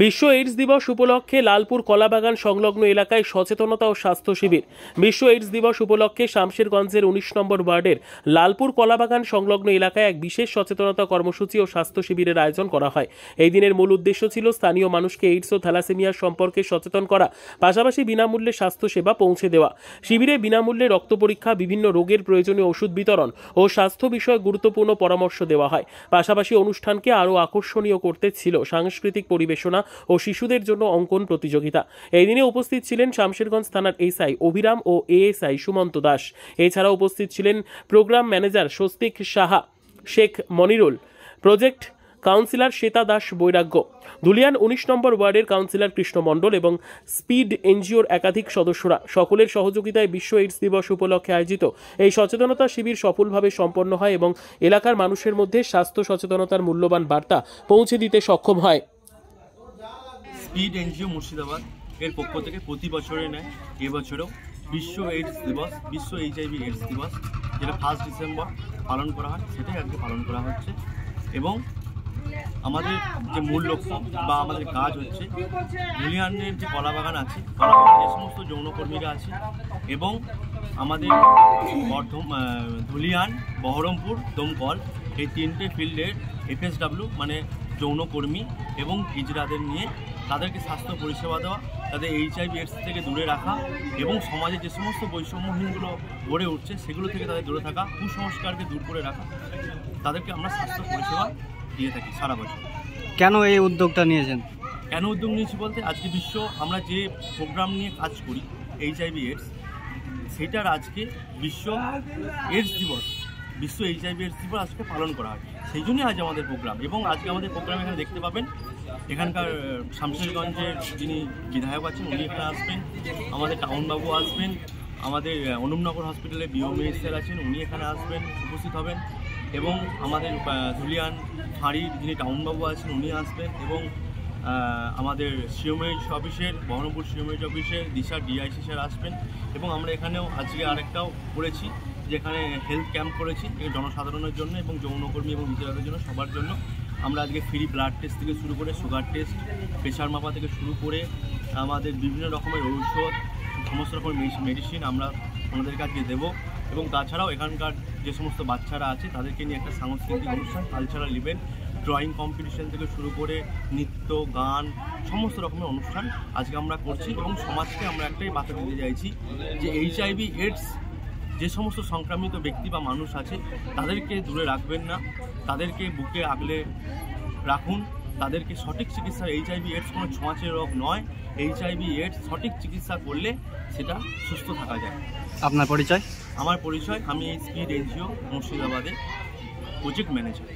বিশ্ব এইডস দিবস উপলক্ষে লালপুর কলাবাগান সংলগ্ন এলাকায় সচেতনতা ও স্বাস্থ্য শিবির। বিশ্ব এইডস দিবস উপলক্ষে শামশেরগঞ্জের 19 নম্বর ওয়ার্ডের লালপুর কলাবাগান সংলগ্ন এলাকায় এক বিশেষ সচেতনতা কর্মসূচি ও স্বাস্থ্য শিবিরের আয়োজন করা হয়। এই দিনের মূল উদ্দেশ্য ছিল স্থানীয় মানুষকে এইডস ও থ্যালাসেমিয়া সম্পর্কে সচেতন করা, পাশাপাশি বিনামূল্যে স্বাস্থ্য সেবা পৌঁছে দেওয়া। শিবিরে বিনামূল্যে রক্ত পরীক্ষা, বিভিন্ন রোগের প্রয়োজনীয় ওষুধ বিতরণ ও স্বাস্থ্য বিষয়ক গুরুত্বপূর্ণ পরামর্শ দেওয়া হয়। পাশাপাশি অনুষ্ঠানকে আরও আকর্ষণীয় করতে ছিল সাংস্কৃতিক পরিবেশনা ও শিশুদের জন্য অঙ্কন প্রতিযোগিতা। এই দিনে উপস্থিত ছিলেন শামশেরগঞ্জ থানার এসআই অভিরাম ও এএসআই সুমন্ত দাস। এছাড়া উপস্থিত ছিলেন programme manager Swastik Saha, Sheikh Monirul, project counsellor Shweta Das Bairagya, Dhulian 19 নম্বর ওয়ার্ডের কাউন্সিলর কৃষ্ণ মণ্ডল এবং স্পিড এনজিওর একাধিক সদস্যরা। সকলের সহযোগিতায় বিশ্ব এইডস দিবস উপলক্ষে আয়োজিত এই সচেতনতা শিবির সফলভাবে সম্পন্ন হয় এবং এলাকার মানুষের মধ্যে স্বাস্থ্য সচেতনতার মূল্যবান বার্তা পৌঁছে দিতে সক্ষম হয়। স্পিড এনজিও মুর্শিদাবাদ এর পক্ষ থেকে প্রতি বছরে নেয় এবছরেও বিশ্ব এইডস দিবস, বিশ্ব এইচআইভি এইডস দিবস, যেটা 1 ডিসেম্বর পালন করা হয়, সেটাই আজকে পালন করা হচ্ছে। এবং আমাদের যে মূল লক্ষ্য বা আমাদের কাজ হচ্ছে ধুলিয়ানের যে কলাবাগান আছে, কলাবাগান যে সমস্ত যৌনকর্মীরা আছে এবং আমাদের ধুলিয়ান, বহরমপুর, দমকল এই 3টে ফিল্ডের FSW মানে যৌনকর্মী এবং হিজড়াদের নিয়ে তাদেরকে স্বাস্থ্য পরিষেবা দেওয়া, তাদের এইচআইভি এইডস থেকে দূরে রাখা এবং সমাজে যে সমস্ত বৈষম্যহীনগুলো গড়ে উঠছে সেগুলো থেকে তাদের দূরে থাকা, কুসংস্কারকে দূর করে রাখা, তাদেরকে আমরা স্বাস্থ্য পরিষেবা দিয়ে থাকি সারা বছর। কেন এই উদ্যোগটা নিয়েছেন? কেন উদ্যোগ নিয়েছি বলতে, আজকে আমরা যে প্রোগ্রাম নিয়ে কাজ করি এইচআইভি এইডস, সেটার আজকে বিশ্ব এইডস দিবস, বিশ্ব এইচআইভি এইডস দিবস আজকে পালন করা হয়, সেই জন্যই আজ আমাদের প্রোগ্রাম। এবং আজকে আমাদের প্রোগ্রাম এখানে দেখতে পাবেন, এখানকার শামশেরগঞ্জের যিনি বিধায়ক আছেন উনি এখানে আসবেন, আমাদের টাউনবাবু আসবেন, আমাদের অনুপনগর হসপিটালে বিওমিএসএল আছেন উনি এখানে আসবেন, উপস্থিত হবেন, এবং আমাদের ধুলিয়ান ফাঁড়ির যিনি টাউনবাবু আছেন উনি আসবেন, এবং আমাদের সিওমএইচ অফিসের, বহরমপুর সিওমএইচ অফিসের দিশা ডিআইসি স্যার আসবেন। এবং আমরা এখানেও আজকে আরেকটাও করেছি, যেখানে হেলথ ক্যাম্প করেছি জনসাধারণের জন্য এবং যৌনকর্মী এবং হিজড়াদের জন্য, সবার জন্য। আমরা আজকে ফ্রি ব্লাড টেস্ট থেকে শুরু করে সুগার টেস্ট, প্রেশার মাপা থেকে শুরু করে আমাদের বিভিন্ন রকমের ঔষধ, সমস্ত রকমের মেডিসিন আমরা ওনাদের কাছে দেবো। এবং তাছাড়াও এখানকার যে সমস্ত বাচ্চারা আছে তাদেরকে নিয়ে একটা সাংস্কৃতিক অনুষ্ঠান, কালচারাল ইভেন্ট, ড্রয়িং কম্পিটিশন থেকে শুরু করে নৃত্য, গান, সমস্ত রকমের অনুষ্ঠান আজকে আমরা করছি। এবং সমাজকে আমরা একটাই বার্তা দিতে চাইছি যে এইচআইভি এইডস যে সমস্ত সংক্রামিত ব্যক্তি বা মানুষ আছে তাদেরকে দূরে রাখবেন না, তাদেরকে বুকে আগলে রাখুন, তাদেরকে সঠিক চিকিৎসা। এইচআইভি এইডস কোনো ছোঁয়াচে রোগ নয়, এইচআইভি এইডস সঠিক চিকিৎসা করলে সেটা সুস্থ থাকা যায়। আপনার পরিচয়? আমার পরিচয়, আমি এই স্পিড এনজিও মুর্শিদাবাদের প্রজেক্ট ম্যানেজার।